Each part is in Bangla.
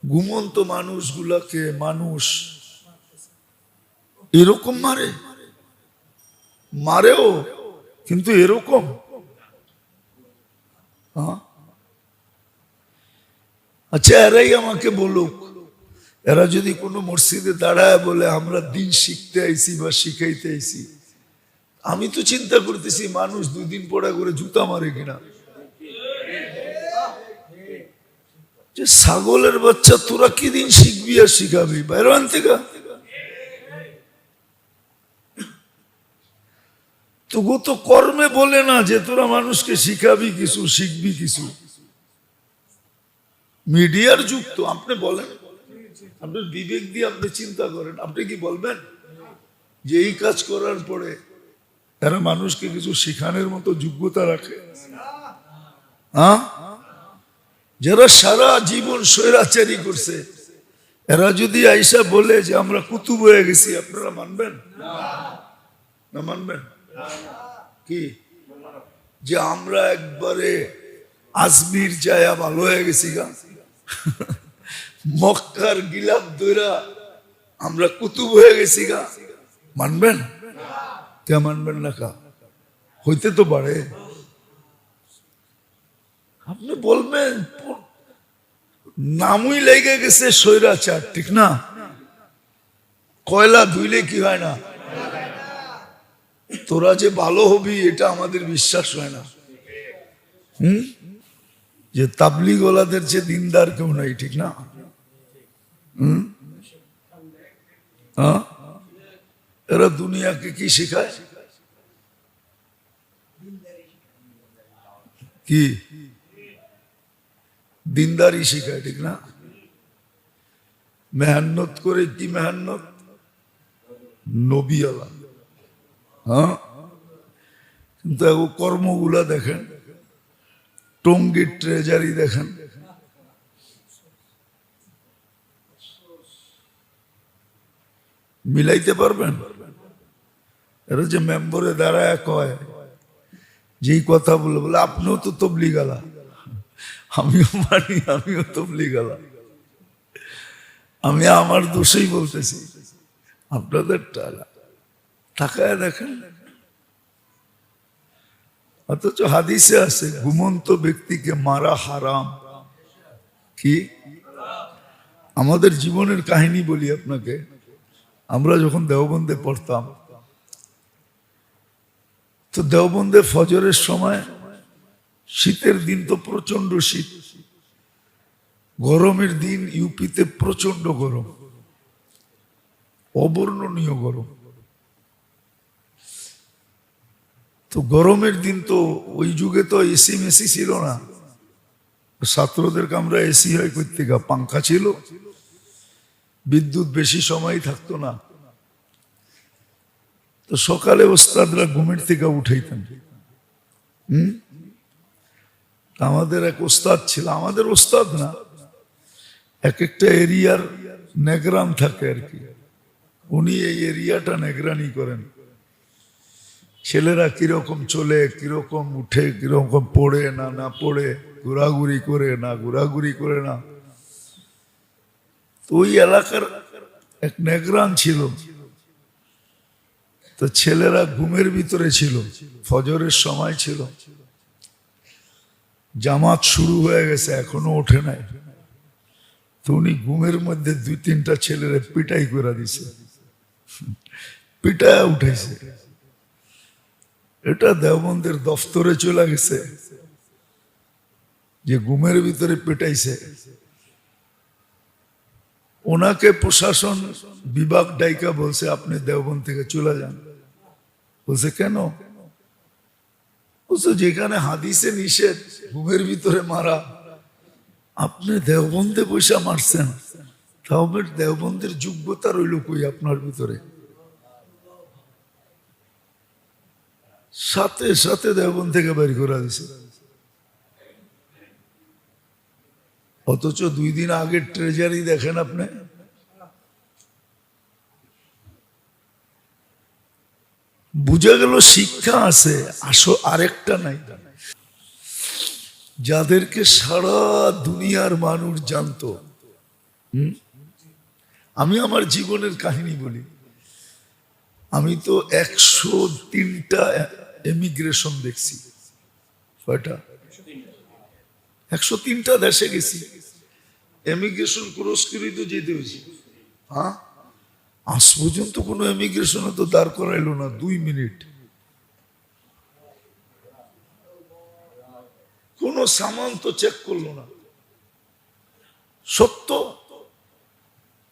ঘুমন্ত মানুষগুলাকে মানুষ এরকম মারেও, কিন্তু এরকম। আচ্ছা, এরাই আমাকে বলুক, এরা যদি কোনো মসজিদে দাঁড়ায় বলে আমরা দিন শিখতে আইছি বা শিখাইতে আইছি, আমি তো চিন্তা করতেছি মানুষ দুদিন পড়া করে জুতা মারে কিনা। যে ছাগলের বাচ্চা, তোরা কি দিন শিখবি আর শিখাবি বাইরান থেকে? তবু তো কর্মে বলে না যে তোরা মানুষকে শিখাবি কিছু, শিখবি কিছু। মিডিয়ার যুগ তো, আপনি বলেন, আপনার বিবেক দিয়ে আপনি চিন্তা করেন, আপনি কি বলবেন যে এই কাজ করার পরে এরা মানুষকে কিছু শিখানোর মতো যোগ্যতা রাখে? হ্যাঁ, যারা সারা জীবন স্বৈরাচারী করছে, এরা যদি আইসা বলে যে আমরা কুতুব হয়ে গেছি, আপনারা মানবেন না? মানবেন কি যে আমরা একবারে আজমির যায়া ভালো হয়ে গেছি গা, মক্কার গিলাপ দইরা আমরা কুতুব হয়ে গেছি গা, মানবেন? কে মানবেন না? কা হইতে তো পারে। আপনি বলবেন নামই লেগে গেছে স্বৈরাচার, ঠিক না? কয়লা ধুইলে কি হয় না? তোরা যে ভালো হবি এটা আমাদের বিশ্বাস হয় না। যে তাবলিগ ওয়ালাদের যে দিনদার কেউ নাই, ঠিক না? এরা দুনিয়াকে কি শেখায়? কি দিনদারি শেখায়, ঠিক না? মেহান্নত করে, কি মেহান্নত? নবীওয়ালা। হ্যাঁ, কিন্তু কর্মগুলা দেখেন, টঙ্গীর ট্রেজারি দেখেন, মিলাইতে পারবেন? এরা যে মেম্বরে দাঁড়ায় কয়, যেই কথা বলে বলে আপনিও তো তবলিগালা, আমিও মানি, আমিও তবলিগালা। আমি আমার দোষেই বলতেছি, আপনাদের তাকায় দেখেন। অথচ হাদিসে আছে ঘুমন্ত ব্যক্তিকে মারা হারাম। কি? আমাদের জীবনের কাহিনী বলি আপনাকে। আমরা যখন দেওবন্দে পড়তাম, তো দেওবন্দে ফজরের সময়, শীতের দিন তো প্রচন্ড শীত, গরমের দিন ইউপিতে প্রচন্ড গরম, অবর্ণনীয় গরম। তো গরমের দিন তো ওই যুগে তো এসি মেসি ছিল না, ছাত্রদের কামরা এসি হয় করতে, পাঙ্খা ছিল, বিদ্যুৎ বেশি সময় থাকতো না। তো সকালে ওস্তাদরা ঘুমের থেকে উঠাইতেন। আমাদের এক ওস্তাদ ছিল, আমাদের ওস্তাদ না, এক একটা এরিয়ার নেগরান থাকে আর কি, উনি এই এরিয়াটা নেগরানি করেন। ছেলেরা কিরকম চলে, কিরকম উঠে, কিরকম পড়ে না না পড়ে, ঘোরাঘুরি করে না ঘোরাঘুরি করে না। তো ওই এলাকার এক নেগরান ছিল, তো ছেলেরা ঘুমের ভিতরে ছিল, ফজরের সময় ছিল, জামাত শুরু হয়ে গেছে, এখনো ওঠে নাই। তো উনি ঘুমের মধ্যে দুই তিনটা ছেলেরা পিটাই করে দিছে, পিটায় উঠাইছে। এটা দেওবন্দের দফতরে চলে গেছে যে ঘুমের ভিতরে পিটাইছে। ওনাকে প্রশাসন বিভাগ ডাইকা বলছে আপনি দেওবন্দ থেকে চলে যান। বলছে কেন? বলছে যেখানে হাদিসে নিষেধ ঘুমের ভিতরে মারা, আপনি দেওবন্দে পয়সা মারছেন, তাহলে দেওবন্দের যোগ্যতা রইল কই আপনার ভিতরে? সাথে সাথে দেওবন্দ থেকে বের করে দিছে। অথচ 2 দিন আগের ট্রেজারি দেখেন আপনি, বুঝা গেল শিক্ষা আছে, আসো আরেকটা নাই। যাদেরকে সারা দুনিয়ার মানুষ জানতো, আমি আমার জীবনের কাহিনী বলি। আমি তো 103টা এমিগ্রেশন দেখছি। কয়টা? 103টা দেশে গেছি, এমিগ্রেশন ক্রস করে তো যেতে হয়েছে। হ্যাঁ, আজ পর্যন্ত কোনো এমিগ্রেশনে তো দাঁড় করাইলো না 2 মিনিট। কোন সামান তো চেক করলো না। সত্য,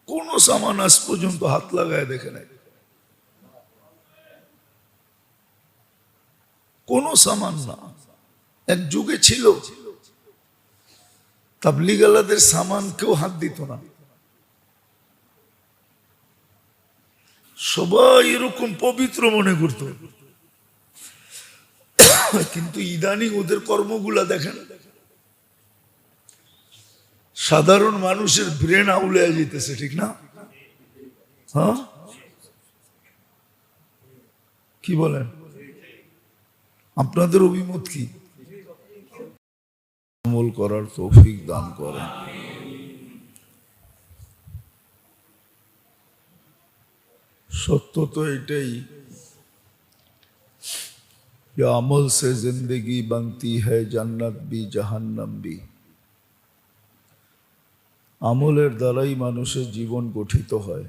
কোন সামান আজ পর্যন্ত হাত লাগায় দেখে নাই। কোন সামান না। এক যুগে ছিল তাবলিগালাদের সামান কেউ হাত দিত না, সবাই এরকম পবিত্র মনে করত। কিন্তু ইদানিং ওদের কর্মগুলা দেখেন, সাধারণ মানুষের ব্রেন আউলে যেতেছে, ঠিক না? হ্যাঁ, কি বলেন? আপনাদের অভিমত কি? আমল করার তৌফিক দান করেন। সত্য তো এটাই कि अमल से जिंदगी बनती है जन्नत भी जहन्नम भी। আমলের দ্বারাই মানুষের জীবন গঠিত হয়।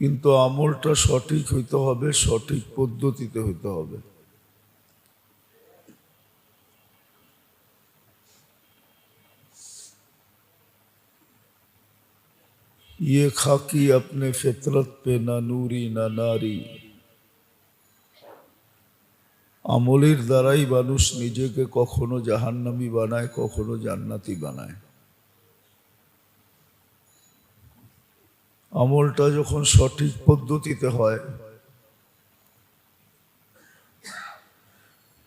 কিন্তু আমলটা সঠিক হইতে হবে, সঠিক পদ্ধতিতে হইতে হবে। ये खाकी अपने फितरत पे ना नूरी ना नारी। আমলের দ্বারাই মানুষ নিজেকে কখনো জাহান্নামী বানায়, কখনো জান্নাতি বানায়। আমলটা যখন সঠিক পদ্ধতিতে হয়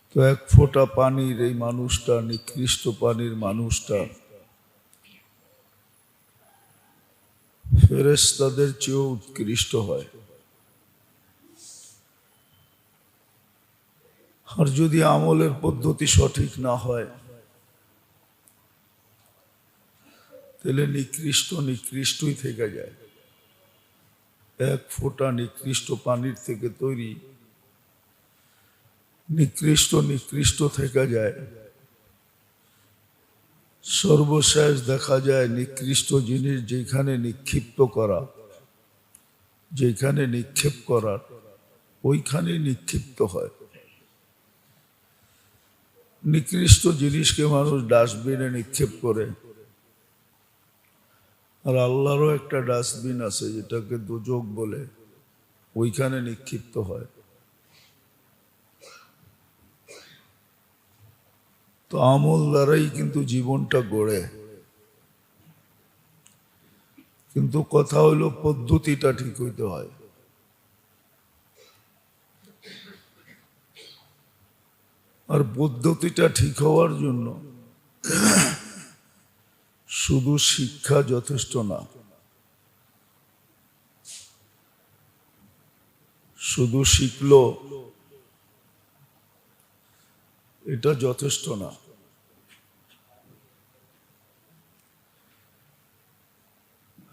তো এক ফোঁটা পানির এই মানুষটা, নিকৃষ্ট পানির মানুষটা ফেরেশতাদের চেয়েও উৎকৃষ্ট হয়। আর যদি আমলের পদ্ধতি সঠিক না হয় তাহলে নিকৃষ্ট নিকৃষ্টই থেকে যায়। এক ফোঁটা নিকৃষ্ট পানির থেকে তৈরি, নিকৃষ্ট নিকৃষ্ট থেকে যায়। সর্বশেষ দেখা যায় নিকৃষ্ট জিনিস যেখানে নিক্ষিপ্ত করা, যেখানে নিক্ষেপ করার ওইখানে নিক্ষিপ্ত হয়। নিকৃষ্ট জিনিসকে মানুষ ডাস্টবিনে নিক্ষেপ করে, আর আল্লাহরও একটা ডাস্টবিন আছে যেটাকে দোজখ বলে, ওইখানে নিক্ষিপ্ত হয়। তো আমল দ্বারাই কিন্তু জীবনটা গড়ে, কিন্তু কথা হইলো পদ্ধতিটা ঠিক হইতে হয়। আর পদ্ধতিটা ঠিক হওয়ার জন্য শুধু শিক্ষা যথেষ্ট না, শুধু শিখলো এটা যথেষ্ট না।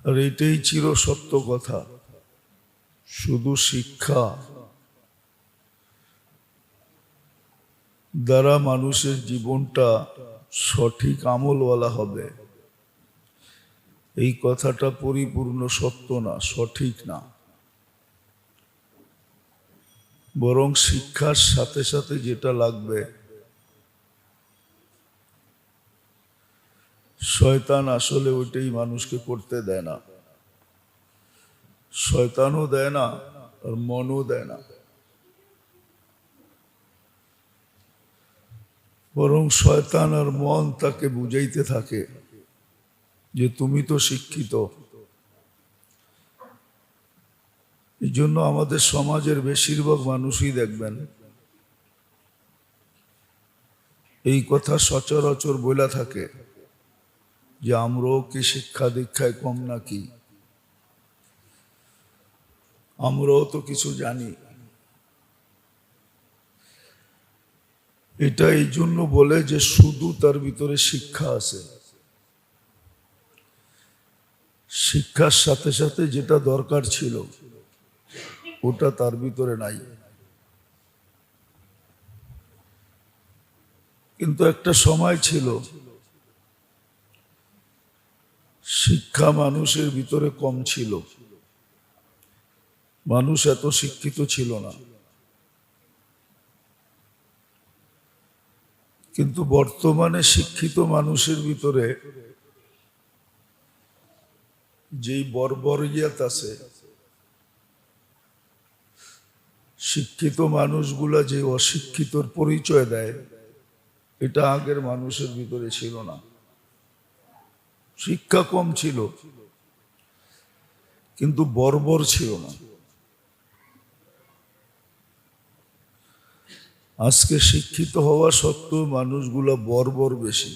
আর এটাই চির সত্য কথা, শুধু শিক্ষা দ্বারা মানুষের জীবনটা সঠিক আমলওয়ালা হবে, এই কথাটা পরিপূর্ণ সত্য না, সঠিক না। বরং শিক্ষার সাথে সাথে যেটা লাগবে, শয়তান আসলে ওইটাই মানুষকে করতে দেয় না। শয়তানও দেয় না আর মনও দেয় না, বরং শয়তান আর মন তাকে বুঝাইতে থাকে যে তুমি তো শিক্ষিত। এই জন্য আমাদের সমাজের বেশিরভাগ মানুষই দেখবেন এই কথা সচরাচর বলে থাকে যে আমরাও কি শিক্ষা দীক্ষায় কম নাকি, আমরাও তো কিছু জানি। এটা এই জন্য বলে যে শুধু তার ভিতরে শিক্ষা আছে, শিক্ষার সাথে সাথে যেটা দরকার ছিল ওটা তার ভিতরে নাই। কিন্তু একটা সময় ছিল শিক্ষা মানুষের ভিতরে কম ছিল, মানুষ এত শিক্ষিত ছিল না। কিন্তু বর্তমানে শিক্ষিত মানুষের ভিতরে যেই বর্বরিয়াত আছে, শিক্ষিত মানুষগুলা যে অশিক্ষিতর পরিচয় দেয়, এটা আগের মানুষের ভিতরে ছিল না। শিক্ষা কম ছিল কিন্তু বর্বর ছিল না। আজকে শিক্ষিত হওয়া সত্ত্বেও মানুষগুলা বর্বর বেশি।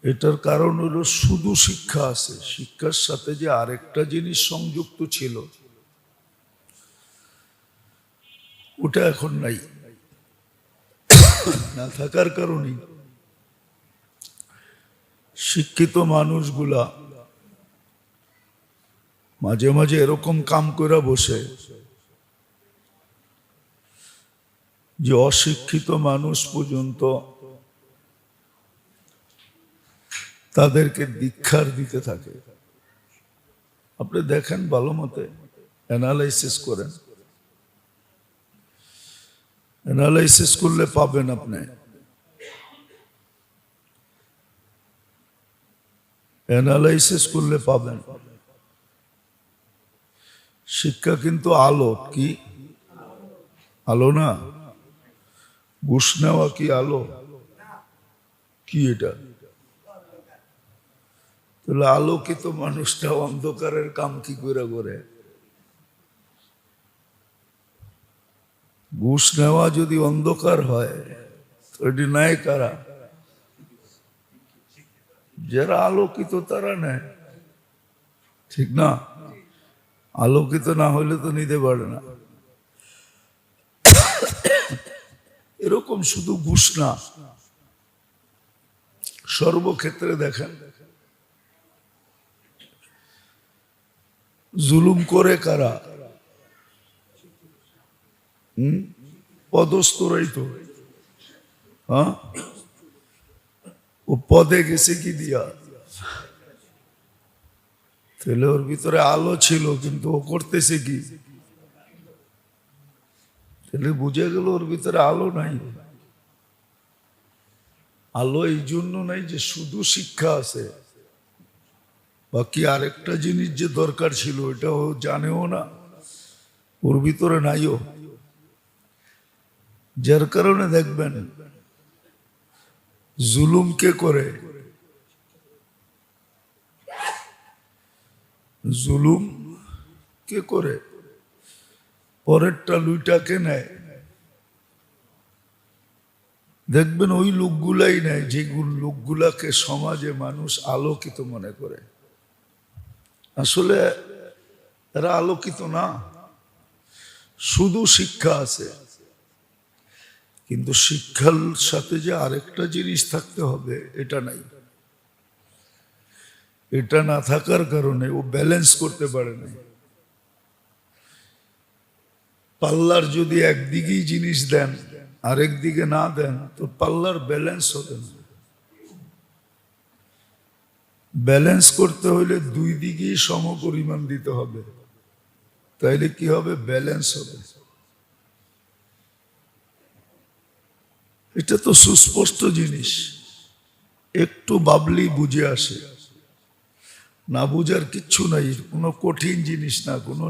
এটার কারণ হলো শুধু শিক্ষা আছে, শিক্ষার সাথে যে আরেকটা জিনিস সংযুক্ত ছিল ওটা এখন নাই। না থাকার কারণে শিক্ষিত মানুষগুলা মাঝে মাঝে এরকম কাম করে বসে যে অশিক্ষিত মানুষ পর্যন্ত তাদেরকে দীক্ষার দিতে থাকে। আপনি দেখেন, ভালো মতে অ্যানালাইসিস করেন, অ্যানালাইসিস করলে পাবেন, আপনি অ্যানালাইসিস করলে পাবেন শিক্ষা কিন্তু আলো। কি আলো না? ঘুষ নেওয়া কি আলো? কি এটা? তাহলে আলোকিত মানুষটা অন্ধকারের কাম কি করে করে? ঘুষ নেওয়া যদি অন্ধকার হয় তো এটি নেয় কারা? যারা আলোকিত তারা নেয়, ঠিক না? আলোকিত না হলে তো নিতে পারে না। এরকম শুধু ঘুষ না, সর্বক্ষেত্রে দেখেন জুলুম করে কারা? পদস্থরাই তো। হ্যাঁ, ও পদে গেছে কি দিয়া? তাহলে ওর ভিতরে আলো ছিল কিন্তু ও করতেছে কি? তাহলে বুঝে গেল ওর ভিতরে আলো নাই। আলো এই জন্য নাই যে শুধু শিক্ষা আছে, বাকি আরেকটা জিনিস যে দরকার ছিল এটা ও জানেও না, ওর ভিতরে নাইও। যার কারণে দেখবেন জুলুম কে করে? জুলুম কে করে? পরেরটা লুইটাকে নেয়। দেখবেন ওই লোকগুলাই নেয় যে লোকগুলাকে সমাজে মানুষ আলোকিত মনে করে। আসলে এরা আলোকিত না, শুধু শিক্ষা আছে। কিন্তু শিক্ষার সাথে যে আরেকটা জিনিস থাকতে হবে এটা নাই। এটা না থাকার কারণে ও ব্যালেন্স করতে পারে না। পাল্লার যদি একদিকেই জিনিস দেন আরেক দিকে না দেন তো পাল্লার ব্যালেন্স হবে না। ব্যালেন্স করতে হলে দুই দিকেই সম পরিমাণ দিতে হবে, তাইলে কি হবে? ব্যালেন্স হবে। এটা তো সুস্পষ্ট জিনিস, একটু ভাবলি বুঝে আসে। না বুঝার কিচ্ছু নাই, কোনো কঠিন জিনিস না, কোনো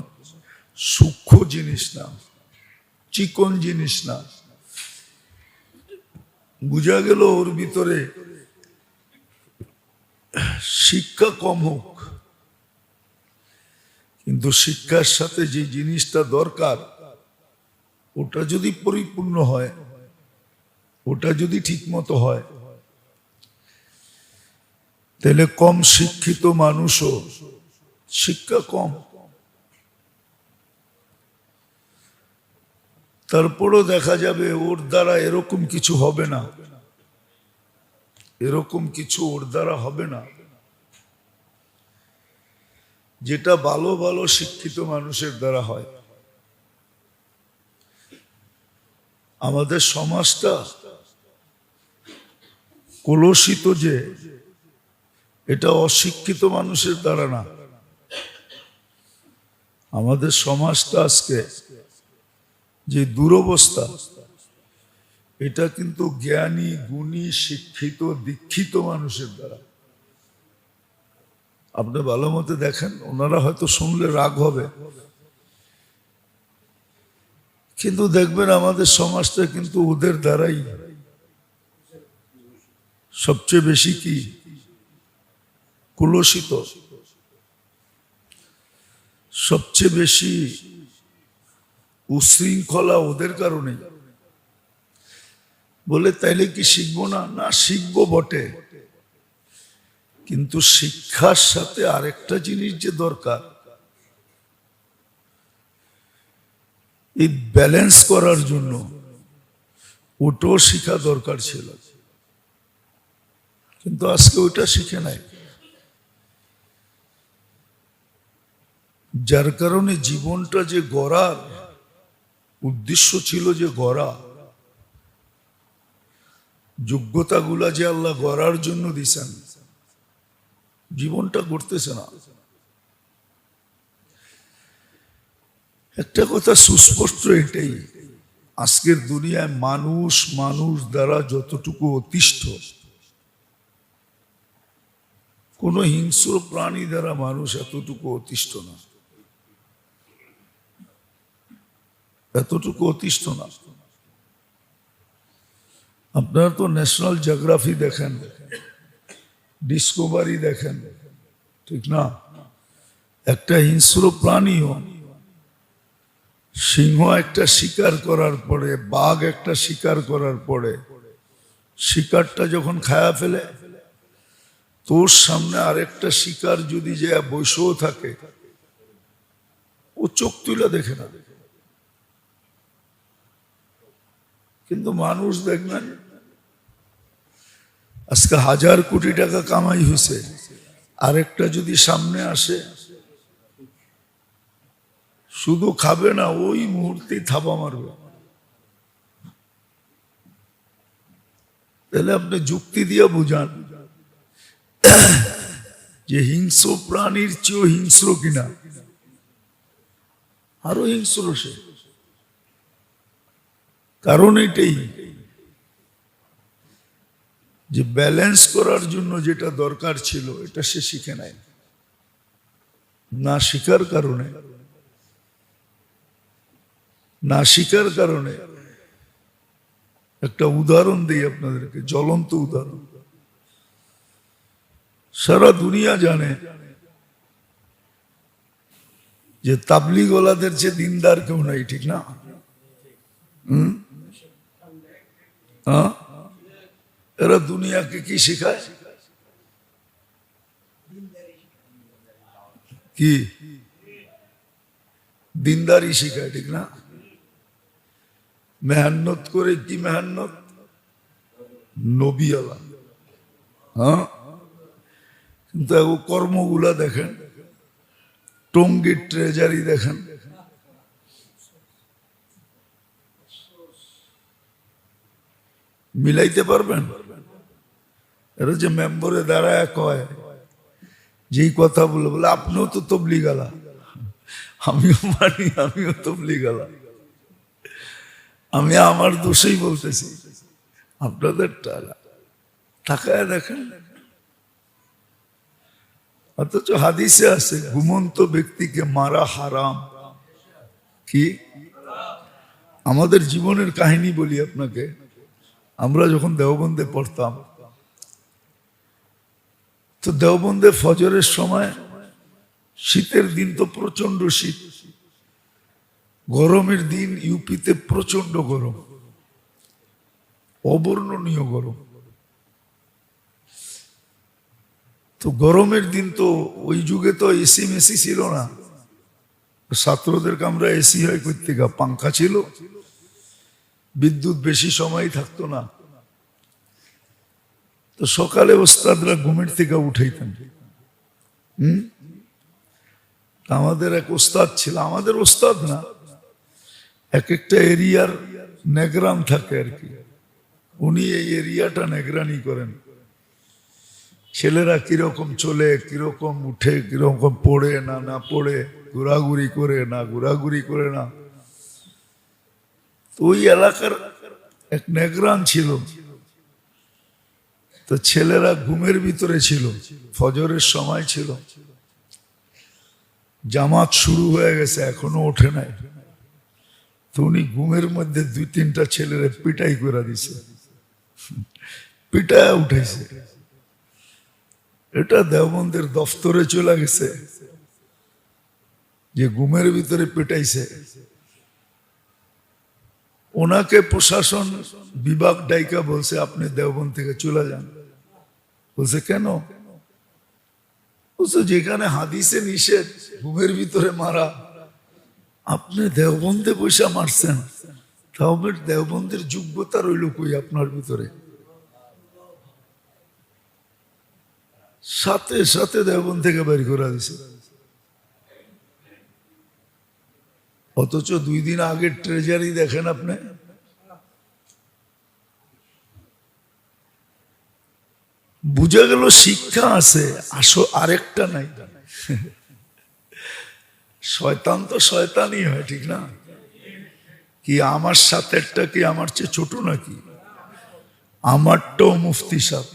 সূক্ষ্ম জিনিস না, চিকন জিনিস না। বুঝা গেল ওর ভিতরে শিক্ষা কম হোক, কিন্তু শিক্ষার সাথে যে জিনিসটা দরকার ওটা যদি পরিপূর্ণ হয়, ওটা যদি ঠিক মতো হয়, তাহলে কম শিক্ষিত মানুষও শিক্ষা কম তারপরও দেখা যাবে ওর দ্বারা এরকম কিছু হবে না, এরকম কিছু ওর দ্বারা হবে না যেটা ভালো ভালো শিক্ষিত মানুষের দ্বারা হয়। আমাদের সমাজটা কলুষিত যে, এটা অশিক্ষিত মানুষের দ্বারা না। আমাদের সমাজটা আজকে যে দুরবস্থা, এটা কিন্তু জ্ঞানী গুণী শিক্ষিত দীক্ষিত মানুষের দ্বারা। আপনি ভালো মতো দেখেন, ওনারা হয়তো শুনলে রাগ হবে, কিন্তু দেখবেন আমাদের সমাজটা কিন্তু ওদের দ্বারাই সবচেয়ে বেশি কি কলুষিত, সবচেয়ে বেশি উশৃঙ্খলা ওদের কারণে। বলে তাইলে কি শিখবো না? না, শিখবো বটে, কিন্তু শিক্ষার সাথে আরেকটা জিনিস যে দরকার, এই ব্যালেন্স করার জন্য ওটাও শিখা দরকার ছিল, কিন্তু আজকে ওইটা শিখে নাই। যার কারণে জীবনটা যে গড়ার উদ্দেশ্য ছিল, যে গড়া যোগ্যতাগুলা যে আল্লাহ গড়ার জন্য দিছেন, জীবনটা গড়তেছে না। একটা কথা সুস্পষ্ট, এটাই আজকের দুনিয়ায় মানুষ মানুষ দ্বারা যতটুকু অতিষ্ঠ, কোন হিংস্র প্রাণী দ্বারা মানুষ এতটুকু অতিষ্ঠ না, এতটুকু অতিষ্ঠ না। আপনারা তো ন্যাশনাল জিওগ্রাফি দেখেন, ডিসকভারি দেখেন, ঠিক না? একটা হিংস্র প্রাণীও, সিংহ একটা শিকার করার পরে, বাঘ একটা শিকার করার পরে, শিকারটা যখন খায়া ফেলে, তোর সামনে আরেকটা শিকার যদি যে বসেও থাকে, ও চোখ তুলে দেখে না। কিন্তু মানুষ দেখবেন আজকে 1000 কোটি টাকা কামাই হয়েছে, আরেকটা যদি সামনে আসে, শুধু খাবে না, ওই মুহূর্তেই থাবা মারবে। তাহলে আপনি যুক্তি দিয়ে বুঝান যে হিংস্র প্রাণীর চেয়েও হিংস্র কিনা? আরো হিংস্র সে। কারণ এটাই যে ব্যালেন্স করার জন্য যেটা দরকার ছিল, এটা সে শিখে নাই। না শিখার কারণে, না শিখার কারণে একটা উদাহরণ দিই আপনাদেরকে, জ্বলন্ত উদাহরণ। সারা দুনিয়া জানে যে তাবলিগওয়ালাদের যে দিনদার কেউ নাই, ঠিক না? এরা দুনিয়াকে কি শেখায়? কি দিনদারি শেখায়, ঠিক না? মেহনত করে, কি মেহনত? নবী আলা। হ্যাঁ, কিন্তু কর্মগুলা দেখেন, টঙ্গীর ট্রেজারি দেখেন, মিলাইতে পারবেন? এরা যে মেম্বরে দাঁড়ায় কয়, যেই কথা বলে বলে আপনিও তো তবলিগ আলা, আমিও মানি, আমিও তবলিগ আলা। আমি আমার দোষেই বলতেছি, আপনাদের তাকায় দেখেন। অথচ হাদিসে আছে ঘুমন্ত ব্যক্তিকে মারা হারাম। কি? আমাদের জীবনের কাহিনী বলি আপনাকে। আমরা যখন দেওবন্দে পড়তাম, তো দেওবন্দে ফজরের সময়, শীতের দিন তো প্রচন্ড শীত, গরমের দিন ইউপিতে প্রচন্ড গরম, অবর্ণনীয় গরম। তো গরমের দিন তো ওই যুগে তো এসি মেসি ছিল না, ছাত্রদের কামরা এসি হয় করতে, পাঙ্খা ছিল, বিদ্যুৎ বেশি সময় থাকতো না, তো সকালে ওস্তাদরা ঘুমের থেকে উঠাইতেন। আমাদের এক ওস্তাদ ছিল, আমাদের ওস্তাদ না, এক একটা এরিয়ার নেগরান থাকে আর কি, উনি এই এরিয়াটা নেগরানি করেন। ছেলেরা কিরকম চলে, কিরকম উঠে, কিরকম পড়ে না না পড়ে, ঘোরাঘুরি করে না ঘোরাঘুরি করে না। তো ওই এলাকার এক নেগরান ছিল, তো ছেলেরা ঘুমের ভিতরে ছিল, ফজরের সময় ছিল, জামাত শুরু হয়ে গেছে, এখনো ওঠে নাই। তো উনি ঘুমের মধ্যে 2-3টা ছেলেরা পিটাই করে দিছে, পিটায় উঠেছে। এটা দেওবন্দের দফতরে চলে গেছে যে ঘুমের ভিতরে পিটাইছে। ওনাকে প্রশাসন বিভাগ ডাইকা বলছে আপনি দেওবন্দ থেকে চলে যান। বলছে কেন? বলছে যেখানে হাদিসে নিষেধ ঘুমের ভিতরে মারা, আপনি দেওবন্দে পয়সা মারছেন, তাহলে দেওবন্দের যোগ্যতা রইল কই আপনার ভিতরে? সাথে সাথে দেওবন্দ থেকে বের করে দিছে। অথচ 2 দিন আগের ট্রেজারি দেখেন আপনি, বুঝা গেল শিক্ষা আছে, আসো আরেকটা নাই। শয়তান তো শয়তানই হয়, ঠিক না? কি আমার সাথেরটা কি আমার চেয়ে ছোট নাকি? আমারটাও মুফতি সাহেব,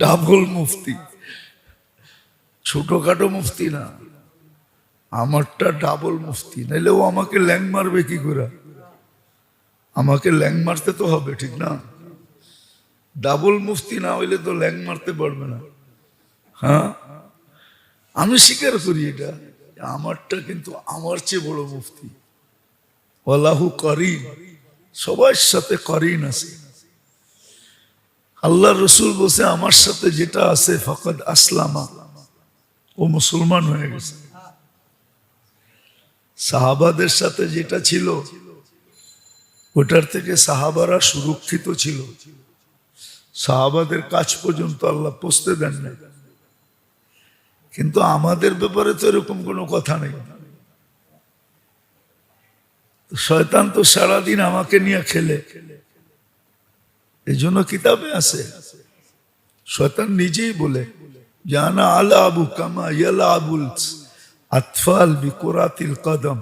ডাবল মুফতি, ছোটখাটো মুফতি না, আমারটা ডাবল মুফতি। নাইলে ও আমাকে ল্যাং মারবে কি করে? আমাকে ল্যাং মারতে তো হবে, ঠিক না? ডাবল মুফতি না হইলে তো ল্যাং মারতে পারবে না। হ্যাঁ, আমি স্বীকার করি এটা, আমারটা কিন্তু আমার চেয়ে বড় মুফতি। ওয়াল্লাহু করিম, সবার সাথে করিন আছে। আল্লাহ রসুল বলছে আমার সাথে যেটা আছে ফাকাদ আসলামা, ও মুসলমান হয়ে গেছে। সাহাবাদের সাথে যেটা ছিল ওটার থেকে সাহাবারা সুরক্ষিত ছিল, সাহাবাদের কাছ পর্যন্ত আল্লাহ পৌঁছতে দেন না। কিন্তু আমাদের ব্যাপারে তো এরকম কোনো কথা নেই। শয়তান তো সারাদিন আমাকে নিয়ে খেলে, এই জন্য কিতাবে আছে, শয়তান নিজেই বলে জানা আলা আবু কামা ইয়ালা আবুল আতফাল বিকুরাতিল কদম,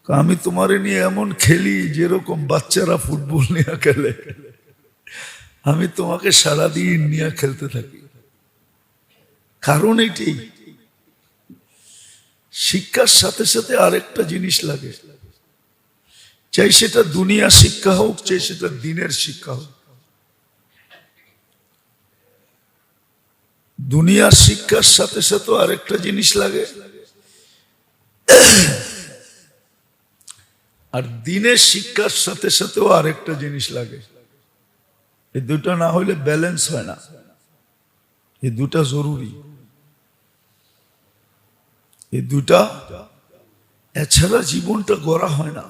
আমি তোমারে নিয়ে এমন খেলি যেরকম বাচ্চারা ফুটবল নিয়ে খেলে, আমি তোমাকে সারাদিন নিয়ে খেলতে থাকি। কারণ এটাই, শিক্ষার সাথে সাথে আরেকটা জিনিস লাগে, চাই সেটা দুনিয়া শিক্ষা হোক, চাই সেটা দিনের শিক্ষা হোক। দুনিয়ার শিক্ষার সাথে সাথে আরেকটা জিনিস লাগে, আর দিনের শিক্ষার সাথে সাথেও আরেকটা জিনিস লাগে। এই দুটা না হলে ব্যালেন্স হয় না, এই দুটা জরুরি। এই দুটা এছাড়া জীবনটা গড়া হয় না,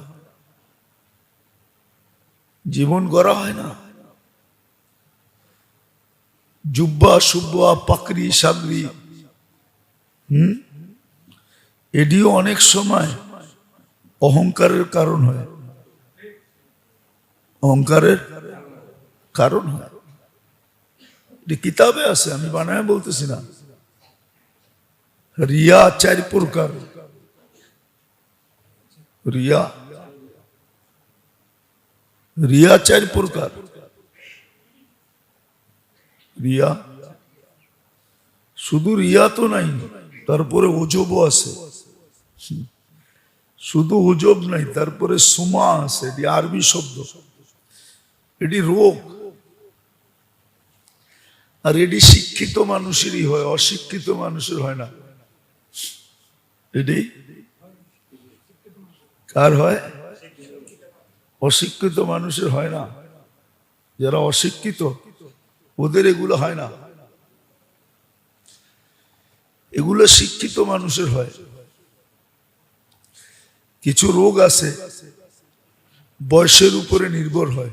জীবন গড়া হয় না। জুব্বা সুব্বা পাকড়ি সাগরি, এটিও অনেক সময় অহংকারের কারণ হয়, অহংকারের কারণ হয়। এটি কিতাবে আছে, আমি বানায় বলতেছি না। রিয়া 4 প্রকার। রিয়া, রিয়া 4 প্রকার। রিয়া, শুধু রিয়া তো নাই, তারপরে ওজবও আছে। শুধু ওজব নাই, তারপরে সুমা আছে, এটি আরবি শব্দ, এটি রোগ। আর এটি শিক্ষিত মানুষেরই হয়, অশিক্ষিত মানুষের হয় না। এটি কার হয়? অশিক্ষিত মানুষের হয় না। যারা অশিক্ষিত ওদের এগুলো হয় না, এগুলো শিক্ষিত মানুষের হয়। কিছু রোগ আছে বয়সের উপরে নির্ভর হয়,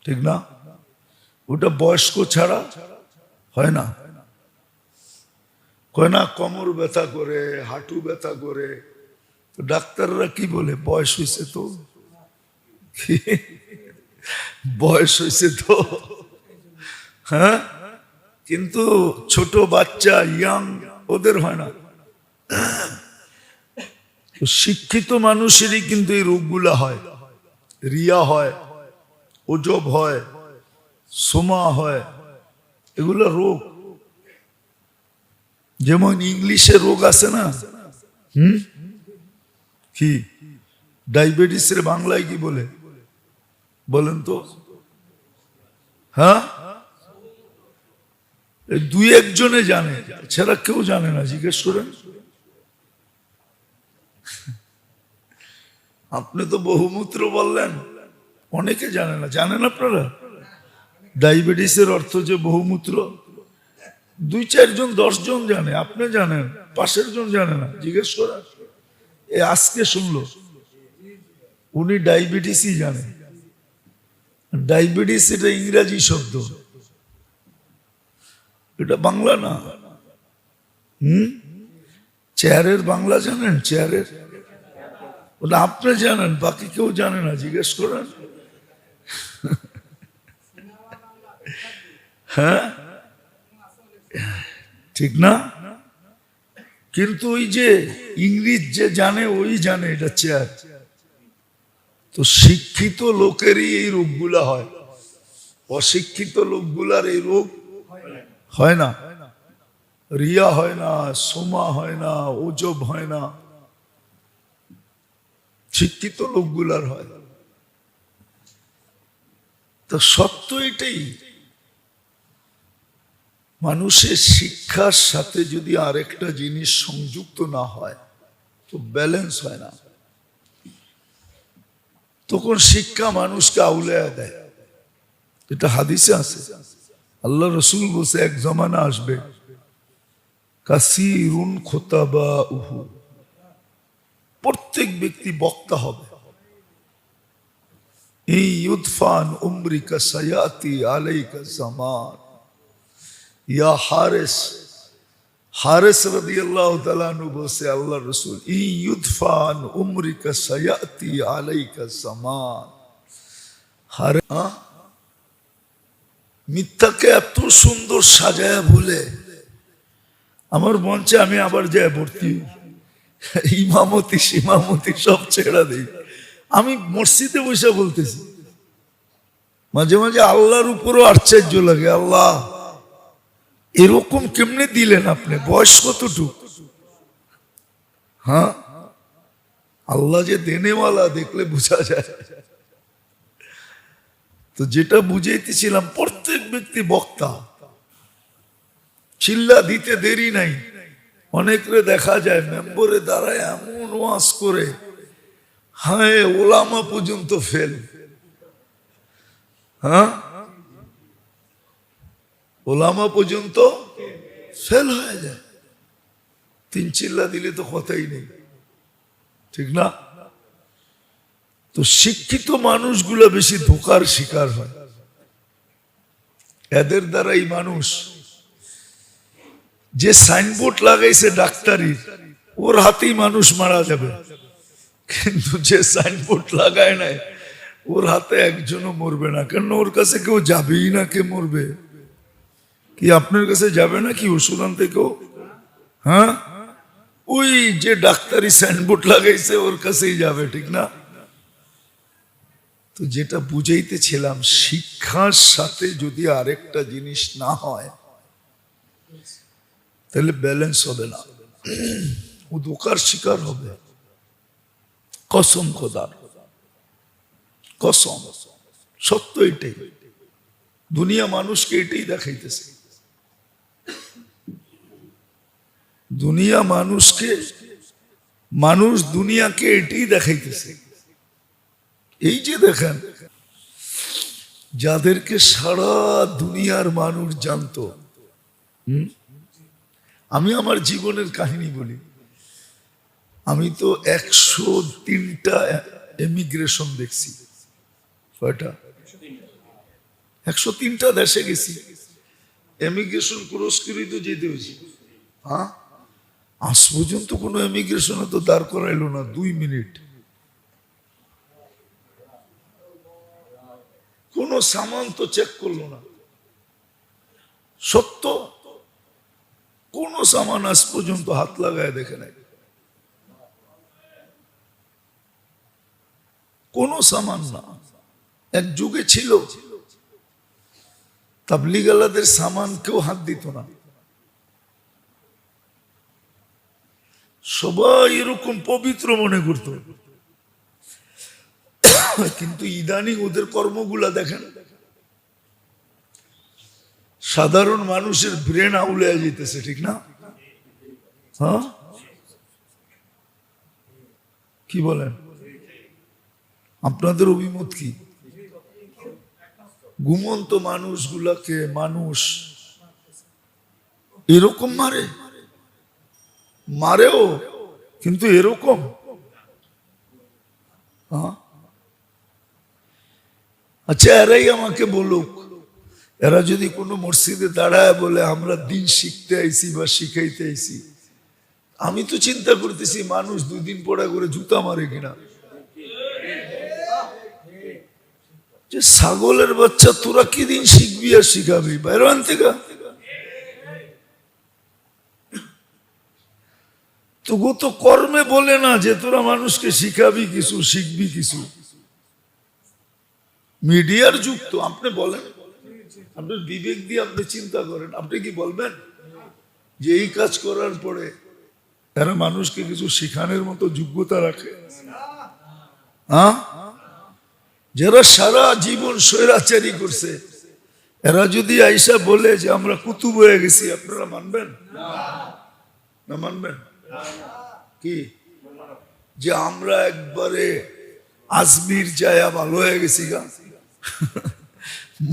ঠিক না? ওটা বয়স্ক ছাড়া হয় না। কয় না কোমর ব্যথা করে, হাঁটু ব্যথা করে, তো ডাক্তাররা কি বলে? বয়স হয়েছে তো, বয়স হয়েছে তো। হ্যাঁ, কিন্তু ছোট বাচ্চা, ইয়াং, ওদের হয় না। তো শিক্ষিত মানুষেরই কিন্তু এই রোগগুলা হয়। রিয়া হয়, ওজব হয়, সোমা হয়, এগুলো রোগ। যেমন ইংলিশে রোগ আছে না, কি ডায়াবেটিসের বাংলায় কি বলে বলেন তো? হ্যাঁ, দুই একজনে জানে, ছাড়া কেউ জানে না। জিজ্ঞেস করেন। আপনি তো বহুমূত্র বললেন, অনেকে জানে না। জানেন আপনারা ডায়াবেটিসের অর্থ যে বহুমূত্র? 2-4 জন 10 জন জানে, আপনি জানেন, পাশের জন জানে না। জিজ্ঞেস করেন। এ আজকে শুনলো, উনি ডায়াবেটিসই জানে। ডায়াবেটিস এটা ইংরাজি শব্দ, এটা বাংলা না। চেয়ারের বাংলা জানেন? চেয়ারের ওটা আপনি জানেন, বাকি কেউ জানে না। জিজ্ঞেস করেন। হ্যাঁ, ঠিক না? কিন্তু ওই যে ইংলিশ যে জানে, ওই জানে এটা চেয়ার। তো শিক্ষিত লোকেরই এই রোগগুলা হয়, অশিক্ষিত লোকগুলার এই রোগ হয় না। রিয়া হয় না, সোমা হয় না, ওজব হয় না, শিক্ষিত লোকগুলার হয়। তো সত্য এটাই, মানুষের শিক্ষার সাথে যদি আরেকটা জিনিস সংযুক্ত না হয় তো ব্যালেন্স হয় না। তখন শিক্ষা মানুষকে আউলায়া দেয়। এটা হাদিসে আছে, আল্লাহ রসুল বলছে এক জমানা আসবে কাসিরুন খুতাবাউহু, প্রত্যেক ব্যক্তি বক্তা হবে। এই ইউদফান উমরিকা সায়াতি আলাইকা জামান, ইয়া হারিস, হারিস রাদিয়াল্লাহু তাআলা আনহু বলছে আল্লাহ রসুল, ই ইউদফান উমরিকা সায়াতি আলাইকা জামান। মিথ্যাকে এত সুন্দর সাজায়া বলে আমার মঞ্চে আমি আবার যাই ভর্তি, ইমামতি সিমামতি সব ছেড়া দিই। আমি মসজিদে বসে বলতেছি, মাঝে মাঝে আল্লাহর উপরও আশ্চর্য লাগে, আল্লাহ এরকম কেমনে দিলেন আপনি? বয়স কতটুক? হ্যাঁ, আল্লাহ যে দেনেওয়ালা দেখলে বোঝা যায়। তো যেটা বুঝাইতেছিলাম, প্রত্যেক ব্যক্তি বক্তা, চিল্লা দিতে দেরি নাই। অনেকরে দেখা যায় মেম্বরে দাঁড়ায় এমন ওয়াজ করে, হ্যাঁ ওলামা পর্যন্ত ফেল। হ্যাঁ, ওলামা পর্যন্ত ফেল হয়ে যায়। 3 চিল্লা দিলে তো কথাই নেই, ঠিক না? তো শিক্ষিত মানুষগুলো বেশি ধোকার শিকার হয়। এদের দ্বারাই মানুষ, যে সাইনবোর্ড লাগাইছে ডাক্তারি, ওর হাতেই মানুষ মারা যাবে। কিন্তু যে সাইনবোর্ড লাগায় নাই, ওর হাতে একজনও মরবে না। কেন? ওর কাছে কেউ যাবেই না। কে মরবে? কি আপনার কাছে যাবে না কি ওষুধ আনতে কেউ? হ্যাঁ, ওই যে ডাক্তারি সাইনবোর্ড লাগাইছে ওর কাছেই যাবে, ঠিক না? তো যেটা বুঝাইতেছিলাম, শিক্ষার সাথে যদি আরেকটা জিনিস না হয় তাহলে ব্যালেন্স হবে না, ও ধোকার শিকার হবে। কসম খোদার, কসম, সত্য এটাই। দুনিয়া মানুষকে এটাই দেখাইতেছে। দুনিয়া মানুষকে, মানুষ দুনিয়াকে এটাই দেখাইতেছে। এই যে দেখেন, যাদেরকে সারা দুনিয়ার মানুষ জানতো, আমি আমার জীবনের কাহিনী বলি। আমি তো 103টা এমিগ্রেশন দেখছি। কয়টা? 103টা দেশে গেছি, এমিগ্রেশন ক্রস করে তো যেতে হয়েছে। হ্যাঁ, আজ পর্যন্ত কোনো এমিগ্রেশনে তো দাঁড় করাইলো না 2 মিনিট। কোন সামান তো চেক করলো না। সত্য, কোন সামান আজ পর্যন্ত হাত লাগায় দেখে নাই। কোন সামান না। এক যুগে ছিল তাবলিগালাদের সামান কেউ হাত দিত না, সবাই এরকম পবিত্র মনে করত। কিন্তু ইদানিং ওদের কর্মগুলা দেখেন, সাধারণ মানুষের ব্রেন আউলে যেতেছে, ঠিক না? হ্যাঁ, কি বলেন? আপনাদের অভিমত কি? ঘুমন্ত মানুষগুলাকে মানুষ এরকম মারে, মারেও কিন্তু এরকম। আচ্ছা, এরাই আমাকে বলুক, এরা যদি কোনো মসজিদে দাঁড়ায় বলে আমরা দিন শিখতে আইছি বা শিখাইতে আইছি, আমি তো চিন্তা করতেছি মানুষ 2 দিন পরে করে জুতা মারে কিনা। যে ছাগলের বাচ্চা, তোরা কি দিন শিখবি আর শিখাবি? বাইরে থেকে তবু তো কর্মে বলে না যে তোরা মানুষকে শিখাবি কিছু, শিখবি কিছু। মিডিয়ার যুগ তো। আপনি বলেন, আপনার বিবেক দিয়ে আপনি চিন্তা করেন, আপনি কি বলবেন যে এই কাজ করার পরে এরা মানুষকে কিছু শিখানোর মতো যোগ্যতা রাখে? হ্যাঁ, যারা সারা জীবন স্বৈরাচারী করছে, এরা যদি আইসা বলে যে আমরা কুতুব হয়ে গেছি, আপনারা মানবেন না? মানবেন কি যে আমরা একবারে আজমির যায়া ভালো হয়ে গেছি গা,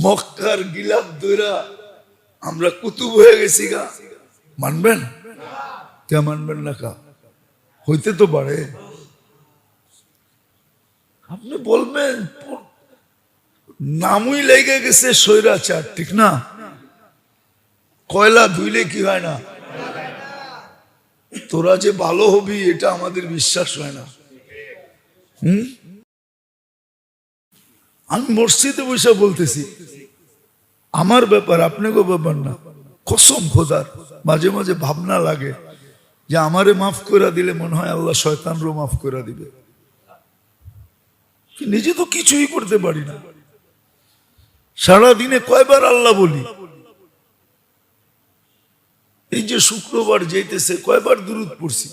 মক্কার গিলাপ দইরা আমরা কুতুব হয়ে গেছি গা? মানবেন? কে মানবেন না? কা হইতে তো পারে। আপনি বলবেন নামই লেগে গেছে স্বৈরাচার, ঠিক না? কয়লা ধুইলে কি হয় না? তোরা যে ভালো হবি এটা আমাদের বিশ্বাস হয় না। আমি মসজিদে বসে বলতেছি, আমার ব্যাপার, আপনাকে ব্যাপার না। কসম খোদার, মাঝে মাঝে ভাবনা লাগে যে আমারে মাফ করে দিলে মনে হয় আল্লাহ শয়তানরও মাফ করে দিবে। নিজে তো কিছুই করতে পারি না। সারাদিনে কয়বার আল্লাহ বলি? এই যে শুক্রবার যাইতেছে, কয়বার দুরূদ পড়ছি?